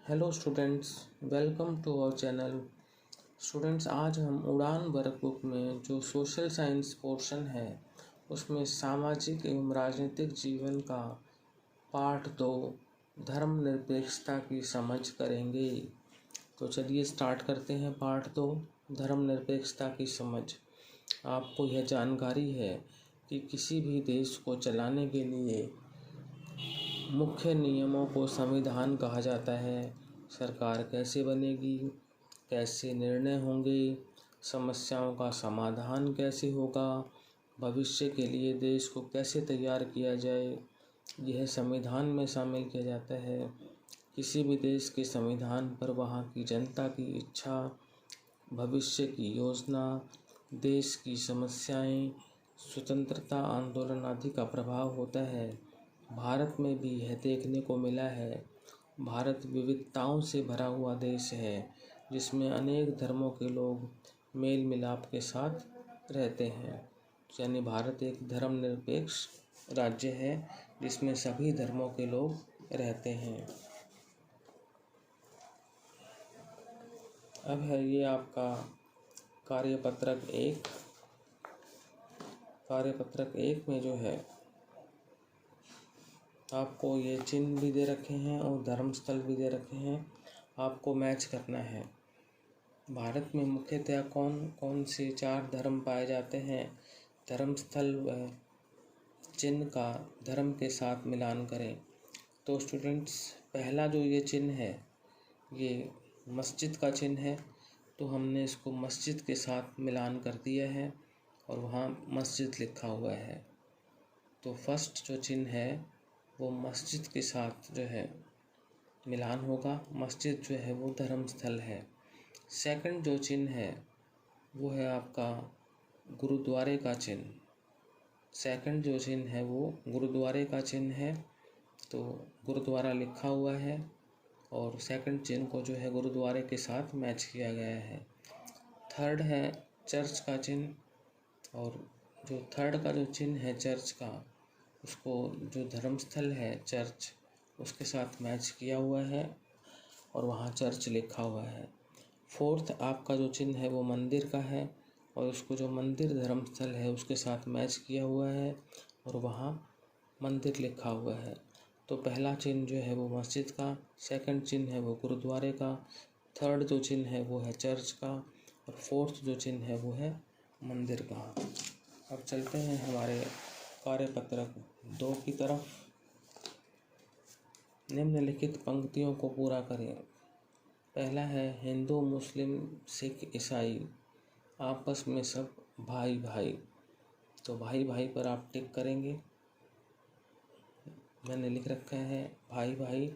Hello students, welcome to our channel. Students, आज हम उड़ान वर्कबुक में जो सोशल साइंस पोर्शन है उसमें सामाजिक एवं राजनीतिक जीवन का पार्ट 2 धर्मनिरपेक्षता की समझ करेंगे। तो चलिए स्टार्ट करते हैं पार्ट 2 धर्मनिरपेक्षता की समझ। आपको यह जानकारी है कि किसी भी देश को चलाने के लिए मुख्य नियमों को संविधान कहा जाता है। सरकार कैसे बनेगी, कैसे निर्णय होंगे, समस्याओं का समाधान कैसे होगा, भविष्य के लिए देश को कैसे तैयार किया जाए, यह संविधान में शामिल किया जाता है। किसी भी देश के संविधान पर वहाँ की जनता की इच्छा, भविष्य की योजना, देश की समस्याएं, स्वतंत्रता आंदोलन आदि का प्रभाव होता है। भारत में भी यह देखने को मिला है। भारत विविधताओं से भरा हुआ देश है जिसमें अनेक धर्मों के लोग मेल मिलाप के साथ रहते हैं। यानी भारत एक धर्मनिरपेक्ष राज्य है जिसमें सभी धर्मों के लोग रहते हैं। अब है ये आपका कार्यपत्रक एक में जो है आपको ये चिन्ह भी दे रखे हैं और धर्मस्थल भी दे रखे हैं, आपको मैच करना है। भारत में मुख्यतः कौन कौन से 4 धर्म पाए जाते हैं, धर्मस्थल व चिन्ह का धर्म के साथ मिलान करें। तो स्टूडेंट्स, पहला जो ये चिन्ह है ये मस्जिद का चिन्ह है, तो हमने इसको मस्जिद के साथ मिलान कर दिया है और वहाँ मस्जिद लिखा हुआ है। तो फर्स्ट जो चिन्ह है वो मस्जिद के साथ जो है मिलान होगा। मस्जिद जो है वो धर्मस्थल है। सेकंड जो चिन्ह है वो है आपका गुरुद्वारे का चिन्ह। सेकंड जो चिन्ह है वो गुरुद्वारे का चिन्ह है, तो गुरुद्वारा लिखा हुआ है और सेकंड चिन्ह को जो है गुरुद्वारे के साथ मैच किया गया है। थर्ड है चर्च का चिन्ह, और जो थर्ड का जो चिन्ह है चर्च का, उसको जो धर्मस्थल है चर्च उसके साथ मैच किया हुआ है और वहाँ चर्च लिखा हुआ है। फोर्थ आपका जो चिन्ह है वो मंदिर का है और उसको जो मंदिर धर्मस्थल है उसके साथ मैच किया हुआ है और वहाँ मंदिर लिखा हुआ है। तो पहला चिन्ह जो है वो मस्जिद का, सेकंड चिन्ह है वो गुरुद्वारे का, थर्ड जो चिन्ह है वो है चर्च का और फोर्थ जो चिन्ह है वो है मंदिर का। अब चलते हैं हमारे कार्यपत्रक 2 की तरफ। निम्नलिखित पंक्तियों को पूरा करें। पहला है हिंदू मुस्लिम सिख ईसाई आपस में सब भाई भाई। तो भाई भाई पर आप टिक करेंगे। मैंने लिख रखा है भाई भाई,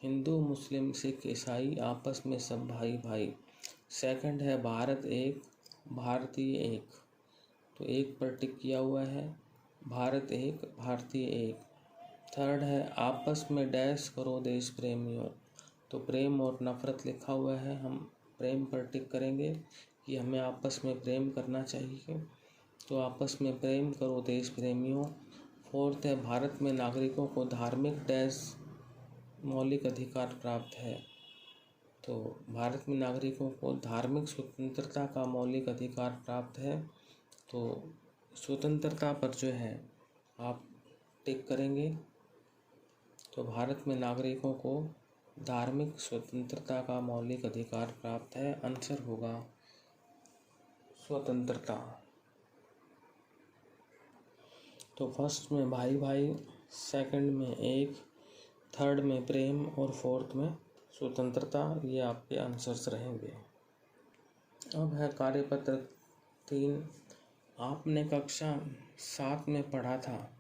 हिंदू मुस्लिम सिख ईसाई आपस में सब भाई भाई। सेकंड है भारत एक भारतीय एक, तो एक पर टिक किया हुआ है, भारत एक भारतीय एक। थर्ड है आपस में डैश करो देश प्रेमियों, तो प्रेम और नफरत लिखा हुआ है, हम प्रेम पर टिक करेंगे कि हमें आपस में प्रेम करना चाहिए, तो आपस में प्रेम करो देश प्रेमियों। फोर्थ है भारत में नागरिकों को धार्मिक डैश मौलिक अधिकार प्राप्त है, तो भारत में नागरिकों को धार्मिक स्वतंत्रता का मौलिक अधिकार प्राप्त है, तो स्वतंत्रता पर जो है आप टिक करेंगे। तो भारत में नागरिकों को धार्मिक स्वतंत्रता का मौलिक अधिकार प्राप्त है, आंसर होगा स्वतंत्रता। तो फर्स्ट में भाई भाई, सेकंड में एक, थर्ड में प्रेम और फोर्थ में स्वतंत्रता, ये आपके आंसर्स रहेंगे। अब है कार्यपत्रक 3। आपने कक्षा 7 में पढ़ा था,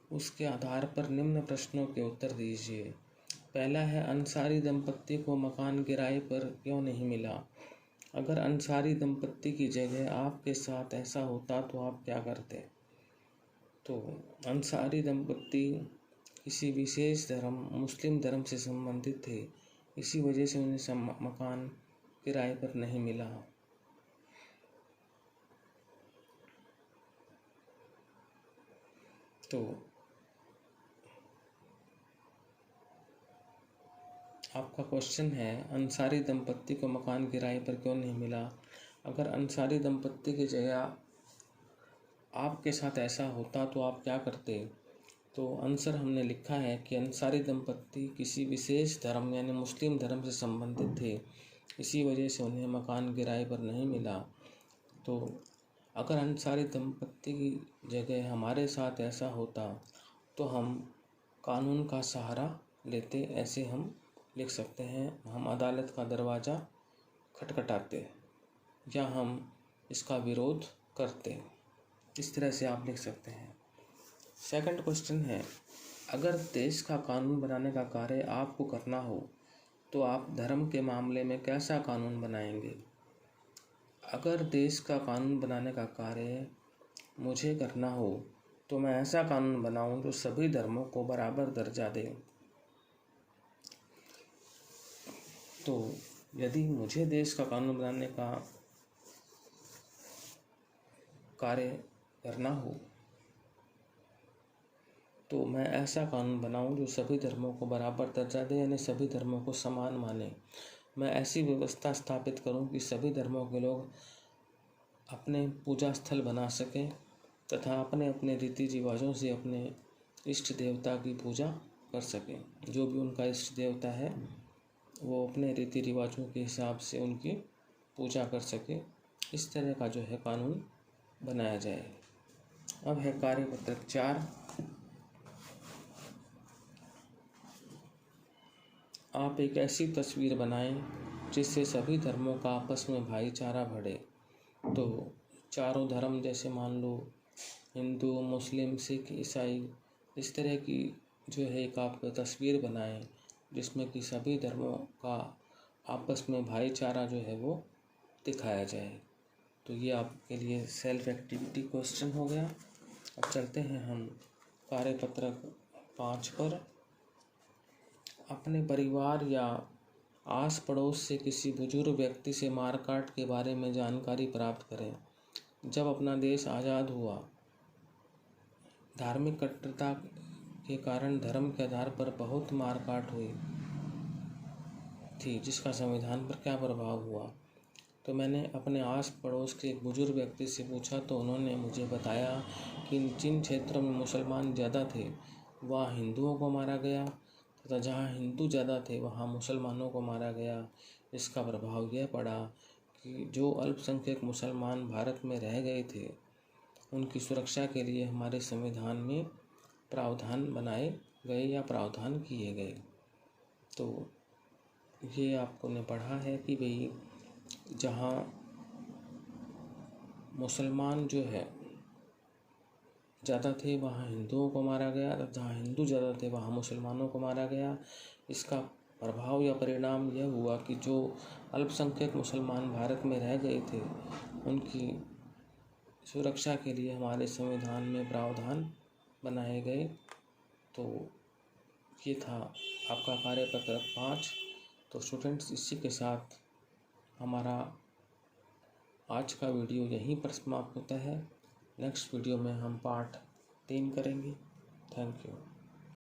उसके आधार पर निम्न प्रश्नों के उत्तर दीजिए। पहला है अंसारी दंपत्ति को मकान किराए पर क्यों नहीं मिला? अगर अंसारी दंपत्ति की जगह आपके साथ ऐसा होता तो आप क्या करते? तो अंसारी दंपत्ति किसी विशेष धर्म मुस्लिम धर्म से संबंधित थे, इसी वजह से उन्हें मकान किराए पर नहीं मिला। तो आपका क्वेश्चन है, अंसारी दंपत्ति को मकान किराए पर क्यों नहीं मिला। अगर अंसारी दंपत्ति की जगह आपके साथ ऐसा होता तो आप क्या करते। तो आंसर हमने लिखा है कि अंसारी दंपत्ति किसी विशेष धर्म यानी मुस्लिम धर्म से संबंधित थे, इसी वजह से उन्हें मकान किराए पर नहीं मिला। तो अगर अंसारी दंपत्ति की जगह हमारे साथ ऐसा होता तो हम कानून का सहारा लेते, ऐसे हम लिख सकते हैं। हम अदालत का दरवाज़ा खटखटाते या हम इसका विरोध करते, इस तरह से आप लिख सकते हैं। सेकंड क्वेश्चन है, अगर देश का कानून बनाने का कार्य आपको करना हो तो आप धर्म के मामले में कैसा कानून बनाएंगे। अगर देश का कानून बनाने का कार्य मुझे करना हो तो मैं ऐसा कानून बनाऊं जो सभी धर्मों को बराबर दर्जा दे। तो यदि मुझे देश का कानून बनाने का कार्य करना हो तो मैं ऐसा कानून बनाऊं जो सभी धर्मों को बराबर दर्जा दे, यानी सभी धर्मों को समान माने। मैं ऐसी व्यवस्था स्थापित करूं कि सभी धर्मों के लोग अपने पूजा स्थल बना सकें तथा अपने अपने रीति रिवाजों से अपने इष्ट देवता की पूजा कर सकें। जो भी उनका इष्ट देवता है वो अपने रीति रिवाजों के हिसाब से उनकी पूजा कर सके, इस तरह का जो है कानून बनाया जाए। अब है कार्यपत्रक 4। आप एक ऐसी तस्वीर बनाएं जिससे सभी धर्मों का आपस में भाईचारा बढ़े। तो चारों धर्म, जैसे मान लो हिंदू, मुस्लिम, सिख, ईसाई, इस तरह की जो है एक आप तस्वीर बनाएं जिसमें कि सभी धर्मों का आपस में भाईचारा जो है वो दिखाया जाए। तो ये आपके लिए सेल्फ एक्टिविटी क्वेश्चन हो गया। अब चलते हैं हम कार्यपत्रक 5 पर। अपने परिवार या आस पड़ोस से किसी बुजुर्ग व्यक्ति से मारकाट के बारे में जानकारी प्राप्त करें। जब अपना देश आज़ाद हुआ, धार्मिक कट्टरता के कारण धर्म के आधार पर बहुत मारकाट हुई थी, जिसका संविधान पर क्या प्रभाव हुआ। तो मैंने अपने आस पड़ोस के एक बुजुर्ग व्यक्ति से पूछा तो उन्होंने मुझे बताया कि जिन क्षेत्रों में मुसलमान ज़्यादा थे वहाँ हिंदुओं को मारा गया तथा जहाँ हिंदू ज़्यादा थे वहाँ मुसलमानों को मारा गया। इसका प्रभाव यह पड़ा कि जो अल्पसंख्यक मुसलमान भारत में रह गए थे उनकी सुरक्षा के लिए हमारे संविधान में प्रावधान बनाए गए या प्रावधान किए गए। तो ये आपने पढ़ा है कि भाई जहाँ मुसलमान जो है ज़्यादा थे वहाँ हिंदुओं को मारा गया, जहाँ हिंदू ज़्यादा थे वहाँ मुसलमानों को मारा गया। इसका प्रभाव या परिणाम यह हुआ कि जो अल्पसंख्यक मुसलमान भारत में रह गए थे उनकी सुरक्षा के लिए हमारे संविधान में प्रावधान बनाए गए। तो ये था आपका कार्यपत्रक 5। तो स्टूडेंट्स, इसी के साथ हमारा आज का वीडियो यहीं पर समाप्त होता है। नेक्स्ट वीडियो में हम पार्ट 3 करेंगे। Thank you.